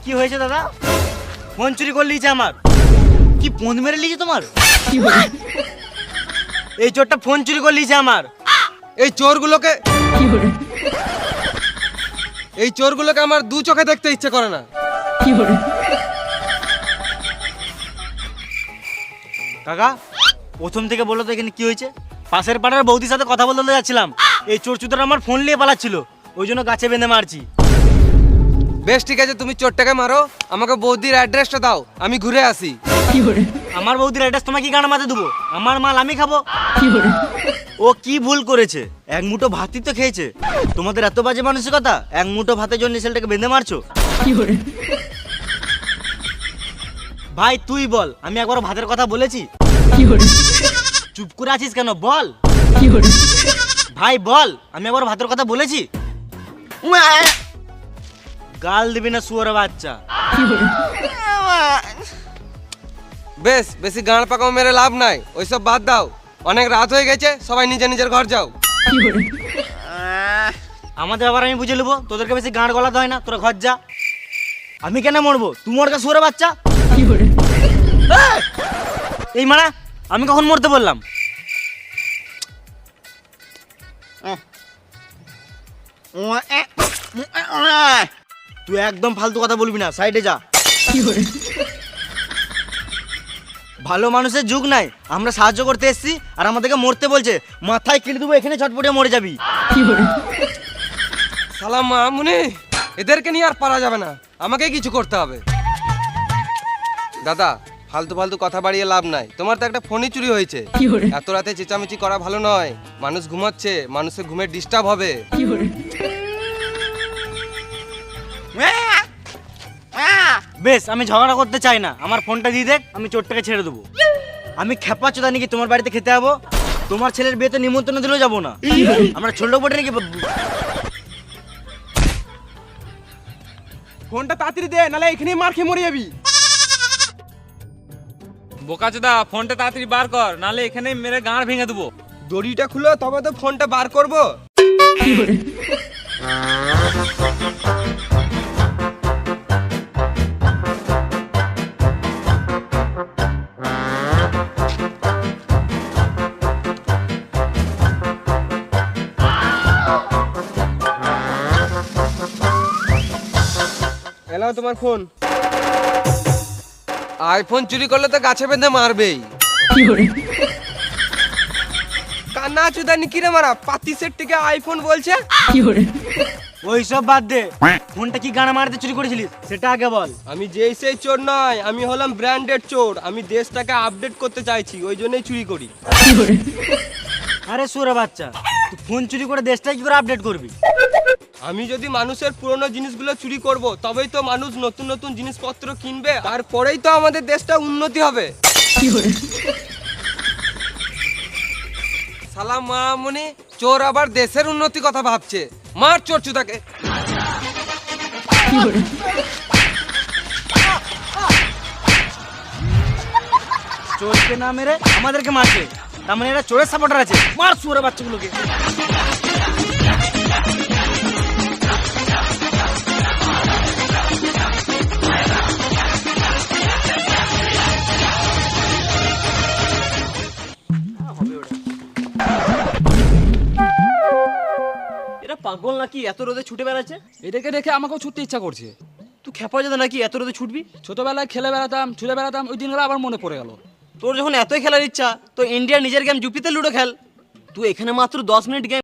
কি হয়েছে দাদা? ফোন চুরি করে লিয়েছে আমার। কি ফোন মেরে লিয়েছে তোমার? এই চোরটা ফোন চুরি করে লিয়েছে আমার। এই চোরগুলোকে আমার দু চোখে দেখতে ইচ্ছে করে না। কাকা প্রথম থেকে বলো তো এখানে কি হয়েছে? পাশের পাড়ার বৌদির সাথে কথা বলতে যাচ্ছিলাম, এই চোর চুতরা আমার ফোন নিয়ে পালাচ্ছিল, ওই জন্য গাছে বেঁধে মারছি। বেশ ঠিক আছে, তুমি চোরটাকে মারো, আমাকে বৌদির অ্যাড্রেসটা দাও, আমি ঘুরে আসি। আমার বৌদির অ্যাড্রেস তোমাকে কি গান মাথায় দেবো? আমার মাল আমি খাবো। ও কি ভুল করেছে? এক মুঠো ভাতই তো খেয়েছে। তোমাদের এত বাজে মানসিকতা, এক মুঠো ভাতের জন্য ছেলেটাকে বেঁধে মারছো। ভাই তুই বল, আমি একবার ভাতের কথা বলেছি? চুপ করে আছিস কেন, বল ভাই বল, আমি একবার ভাতের কথা বলেছি? গাল দিবি না শুয়োরের বাচ্চা। বেশ, বেশি গাঁড় পাকাও মেরে লাভ নাই, ওইসব বাদ দাও, অনেক রাত হয়ে গেছে, সবাই নিজের নিজের ঘর যাও। আমাদের ব্যাপার আমি বুঝে নেবো, তোদেরকে বেশি গাঁড় গলাতে হয় না, তোরা ঘর যা। আমি কেন মরবো? তুই মরকা শুয়োরের বাচ্চা। এই মারা, আমি কখন মরতে বললাম? তুই একদম ফালতু কথা বলবি না, সাইডে যা। ভালো মানুষের যুগ নাই, আমরা সাহায্য করতে এসেছি আর আমাদেরকে মরতে বলছে। মাথায় কেটে দেবো, এখানে ছটপটে মরে যাবি। সালাম মামুনি, এদেরকে নিয়ে আর পারা যাবে না, আমাকে কিছু করতে হবে। দাদা ফালতু ফালতু কথা বাড়িয়ে লাভ নাই, তোমার তো একটা ফোনই চুরি হয়েছে। এত রাতে চেঁচামেচি করা ভালো নয়, মানুষ ঘুমাচ্ছে, মানুষের ঘুমের ডিস্টার্ব হবে। বেশ, আমি ঝগড়া করতে চাই না, আমার ফোনটা দিয়ে দেখ, আমি চোরটাকে ছেড়ে দেবো। আমি খেপা চোদা নাকি তোমার বাড়িতে খেতে যাবো? তোমার ছেলের বিয়েতে নিমন্ত্রণ দিলেও যাবো না। আমরা ছোট বটে নাকি? ফোনটা তাড়াতাড়ি দে, নালে এখানেই মার খেয়ে মরে যাবি। বোকাচোদা, ফোনটা তাড়াতাড়ি বার কর, নালে এখানে মেরে গাঁড় ভেঙে দেবো। দড়িটা খুলো, তবে তো ফোনটা বার করবো। এলাও তোমার ফোন। আইফোন চুরি করলে তো গাছে বেঁধে মারবেই। কান্না চুদানি কিরে মারা, পাতি সেট থেকে আইফোন বলছে। ওই সব বাদ দে, ফোনটা কি গানা মারতে চুরি করেছিলিস সেটা আগে বল। আমি যেই সেই চোর নয়, আমি হলাম ব্র্যান্ডেড চোর, আমি দেশটাকে আপডেট করতে চাইছি, ওই জন্যই চুরি করি। আরে সুরে বাচ্চা, তুই ফোন চুরি করে দেশটাই কি করে আপডেট করবি? আমি যদি মানুষের পুরনো জিনিসগুলো চুরি করব, তবেই তো মানুষ নতুন নতুন জিনিসপত্র কিনবে, তারপরেই তো আমাদের দেশটা উন্নতি হবে। সালাম মামুনি, চোর আবার দেশের উন্নতি কথা ভাবছে, মার চোর চুদাকে। চোরকে না মেরে আমাদেরকে মারছে, তার মানে এরা চোরের সাপোর্টার আছে। মার সুরে বাচ্চাগুলোকে। এরা পাগল নাকি, এত রোদে ছুটে বেড়াচ্ছে? এটাকে দেখে আমাকেও ছুটতে ইচ্ছা করছে। তুই খেপা যেত নাকি, এত রোদে ছুটবি? ছোটবেলায় খেলে বেড়াতাম, ছুটে বেড়াতাম, ওই দিনগুলো আবার মনে পড়ে গেল। তোর যখন এতই খেলার ইচ্ছা, তো ইন্ডিয়ার নিজের গেম জুপিতে লুডো খেল। তুই এখানে মাত্র 10 মিনিট গেম